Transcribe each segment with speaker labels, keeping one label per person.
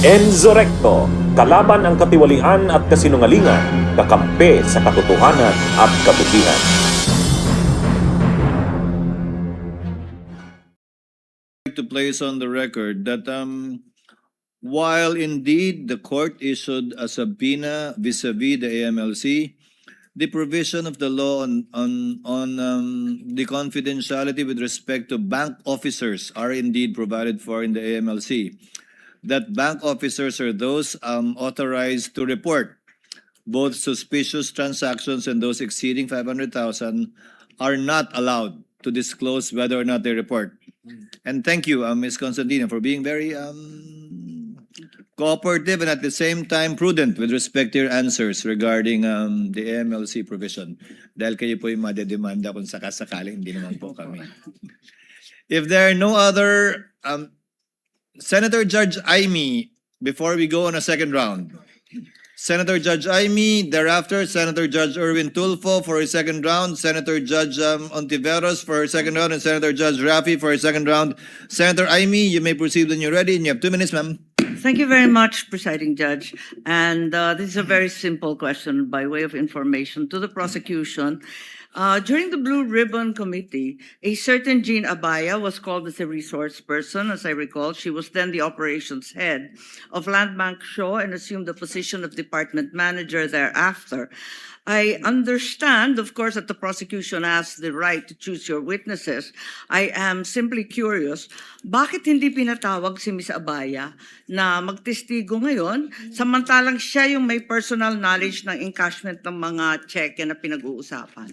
Speaker 1: Enzo Recto, kalaban ang katiwalian at kasinungalingan, kakampi sa katotohanan at kabutihan.
Speaker 2: To place on the record that while indeed the court issued a subpoena vis-a-vis the AMLC, the provision of the law on the confidentiality with respect to bank officers are indeed provided for in the AMLC. That bank officers are those authorized to report both suspicious transactions and those exceeding 500,000 are not allowed to disclose whether or not they report. And thank you, Ms. Constantino, for being very cooperative and at the same time prudent with respect to your answers regarding the AMLC provision. Dahil kayo po yung madedemanda kung sakasakali, hindi naman po kami. If there are no other, Senator Judge Aimee, before we go on a second round. Senator Judge Aimee, thereafter Senator Judge Erwin Tulfo for a second round, Senator Judge Ontiveros for a second round, and Senator Judge Rafi for a second round. Senator Aimee, you may proceed when you're ready, and you have 2 minutes, ma'am.
Speaker 3: Thank you very much, Presiding Judge. And this is a very simple question by way of information to the prosecution. During the Blue Ribbon Committee, a certain Jean Abaya was called as a resource person. As I recall, she was then the operations head of Land Bank Shaw and assumed the position of department manager thereafter. I understand, of course, that the prosecution has the right to choose your witnesses. I am simply curious, bakit hindi pinatawag si Ms. Abaya na magtestigo ngayon, samantalang siya yung may personal knowledge ng encashment ng mga cheque na pinag-uusapan?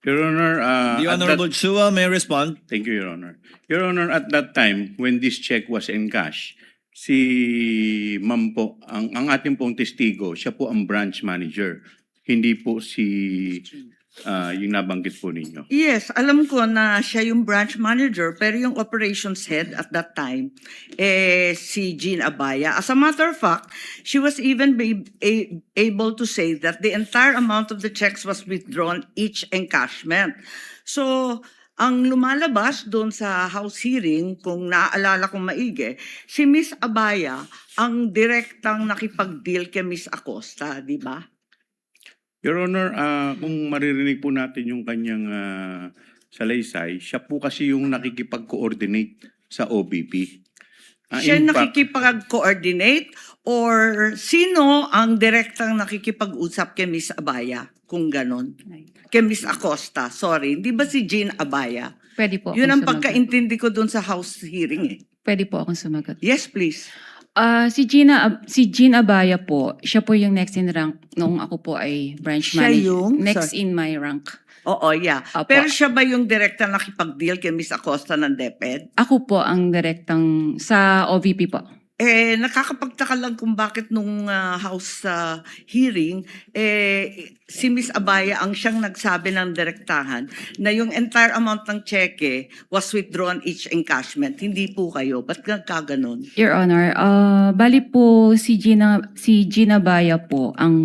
Speaker 4: Your Honor,
Speaker 2: The Honorable Chua may respond.
Speaker 4: thank you, Your Honor. Your Honor, at that time, when this check was encashed, si Ma'am po, ang ating pong testigo, siya po ang branch manager. Hindi po si yung nabanggit po ninyo.
Speaker 3: Yes, alam ko na siya yung branch manager, pero yung operations head at that time, si Jean Abaya. As a matter of fact, she was even able to say that the entire amount of the checks was withdrawn each encashment. So, ang lumalabas doon sa House hearing, kung naaalala kong maigi, si Miss Abaya ang direktang nakipag-deal kay Miss Acosta, di ba?
Speaker 4: Your Honor, kung maririnig po natin yung kanyang salaysay, siya po kasi yung nakikipag-coordinate sa OBP.
Speaker 3: Siya
Speaker 4: In fact,
Speaker 3: nakikipag-coordinate or sino ang direktang nakikipag-usap kay Miss Abaya? Kung ganon. Kay Miss Acosta, sorry. Hindi ba si Jean Abaya?
Speaker 5: Pwede po
Speaker 3: Yun ang
Speaker 5: akong sumagot.
Speaker 3: pagkaintindi ko doon sa House hearing eh.
Speaker 5: Pwede po akong sumagot.
Speaker 3: Yes, please.
Speaker 5: Si Jean Abaya po, siya po yung next in rank nung ako po ay branch
Speaker 3: Siya
Speaker 5: manager.
Speaker 3: yung?
Speaker 5: Next
Speaker 3: Sorry.
Speaker 5: in my rank.
Speaker 3: Oo, yeah.
Speaker 5: Opo.
Speaker 3: Pero siya ba yung direktang nakipag-deal kay Miss Acosta ng DepEd?
Speaker 5: Ako po ang direktang sa OVP po.
Speaker 3: Nakakapagtaka lang kung bakit nung House hearing, si Miss Abaya ang siyang nagsabi ng direktahan na yung entire amount ng cheque was withdrawn each encashment. Hindi po kayo. Ba't nagkaganon?
Speaker 5: Your Honor, bali po si Gina Abaya po ang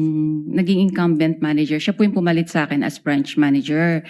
Speaker 5: naging incumbent manager. Siya po yung pumalit sa akin as branch manager.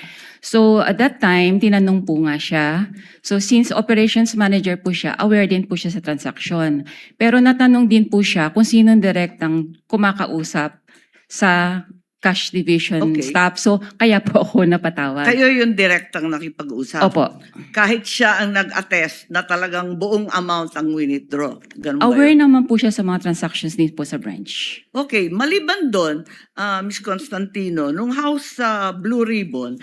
Speaker 5: So at that time, tinanong po nga siya. So since operations manager po siya, aware din po siya sa transaction. Pero natanong din po siya kung sino direktang kumakausap sa cash division
Speaker 3: Okay.
Speaker 5: staff. So kaya po ako napatawag.
Speaker 3: Kayo yung direktang nakipag-usap.
Speaker 5: Opo.
Speaker 3: Kahit siya ang nag-attest na talagang buong amount ang withdraw. Ganun ba
Speaker 5: Aware
Speaker 3: yun?
Speaker 5: naman po siya sa mga transactions din po sa branch.
Speaker 3: Okay, maliban doon, Ms. Constantino, nung House Blue Ribbon,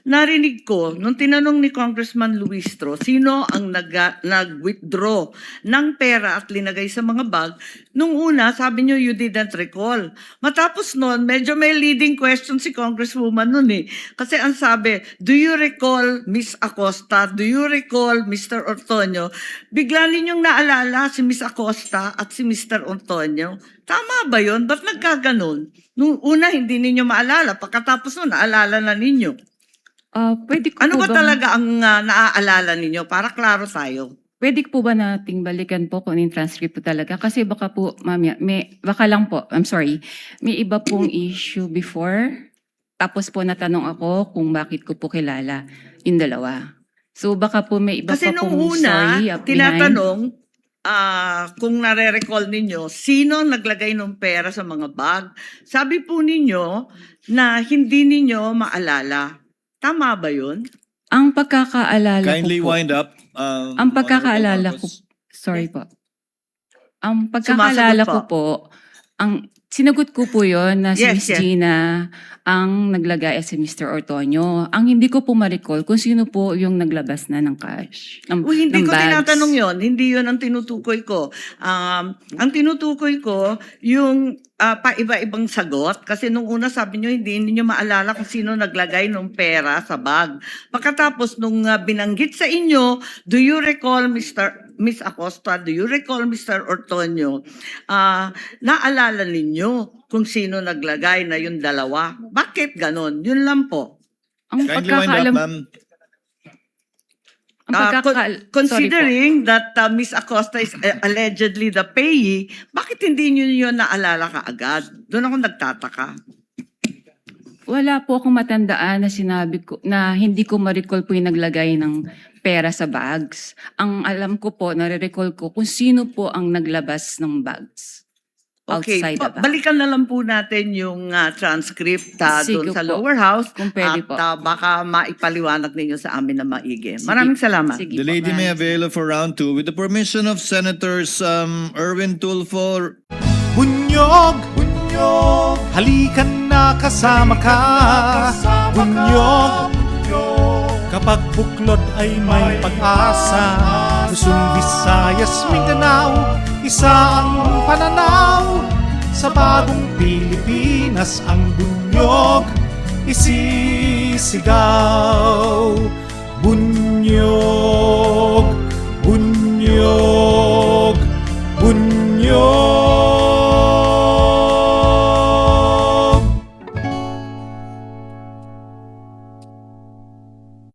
Speaker 3: narinig ko, nung tinanong ni Congressman Luistro, sino ang nag-withdraw ng pera at linagay sa mga bag, nung una, sabi niyo, you didn't recall. Matapos noon, medyo may leading question si Congresswoman noon eh. Kasi ang sabi, do you recall Miss Acosta? Do you recall Mr. Ortonio? Bigla ninyong naalala si Miss Acosta at si Mr. Ortonio. Tama ba yun? Ba't nagkaganon? Nung una, hindi ninyo maalala. Pagkatapos noon, naalala na ninyo.
Speaker 5: Pwede ko
Speaker 3: Ano
Speaker 5: po
Speaker 3: ba
Speaker 5: bang-
Speaker 3: talaga ang naaalala ninyo? Para klaro tayo.
Speaker 5: Pwede po ba nating balikan po kung yung transcript po talaga? Kasi baka po, mamaya, baka lang po, I'm sorry, may iba pong issue before. Tapos po natanong ako kung bakit ko po kilala yung dalawa. So baka po may iba
Speaker 3: Kasi
Speaker 5: pa
Speaker 3: nung
Speaker 5: pong
Speaker 3: una,
Speaker 5: story up behind.
Speaker 3: tinatanong, kung nare-recall ninyo, sino naglagay ng pera sa mga bag. Sabi po ninyo na hindi ninyo maalala. Tama ba yun?
Speaker 5: Ang pagkakaalala
Speaker 2: Kindly
Speaker 5: ko po,
Speaker 2: wind up.
Speaker 5: ang pagkakaalala ko,
Speaker 2: Honorable Marcos.
Speaker 5: sorry po. Ang pagkakaalala
Speaker 3: Sumasagot
Speaker 5: ko po, ang sinagot ko po yon na si
Speaker 3: Yes,
Speaker 5: Miss
Speaker 3: yes.
Speaker 5: Gina ang naglagay at si Mr. Ortonio. Ang hindi ko po ma-recall kung sino po yung naglabas na ng cash,
Speaker 3: Uy, hindi
Speaker 5: ng
Speaker 3: ko
Speaker 5: bags.
Speaker 3: tinatanong yon. Hindi yon ang tinutukoy ko. Ang tinutukoy ko, yung pa-iba-ibang sagot. Kasi nung una sabi nyo, hindi ninyo maalala kung sino naglagay ng pera sa bag. Pagkatapos nung binanggit sa inyo, do you recall Miss Acosta, do you recall Mr. Ortonio? Naalala ninyo kung sino naglagay na yung dalawa? Bakit ganon? Yun lang po.
Speaker 5: Ang
Speaker 2: Kindly wind up,
Speaker 5: pagkakaalam,
Speaker 2: ma'am.
Speaker 5: ang pagkakaal-
Speaker 3: Considering that Miss Acosta is allegedly the payee, bakit hindi niyo yun naalala kaagad? Doon ako nagtataka.
Speaker 5: Wala po akong matandaan na sinabi ko na hindi ko ma-recall po yung naglagay ng pera sa bags. Ang alam ko po, nare-recall ko kung sino po ang naglabas ng bags.
Speaker 3: Okay,
Speaker 5: Outside the bag.
Speaker 3: balikan na lang po natin yung transcript doon
Speaker 5: Sige
Speaker 3: sa
Speaker 5: po.
Speaker 3: lower house
Speaker 5: Kung pwede
Speaker 3: at
Speaker 5: po.
Speaker 3: baka maipaliwanag ninyo sa amin na maigi.
Speaker 5: Sige.
Speaker 3: Maraming salamat.
Speaker 5: Sige
Speaker 2: The
Speaker 5: po,
Speaker 2: lady may
Speaker 5: ma'am.
Speaker 2: avail for round 2 with the permission of Senators Erwin Tulfo.
Speaker 6: Bunyog, bunyog, halikan na kasama ka. Bunyog, kapag buklod ay may pag-asa. Luzon, Visayas, Mindanao, isa ang pananaw. Sa bagong Pilipinas ang bunyog isisigaw. Bunyog.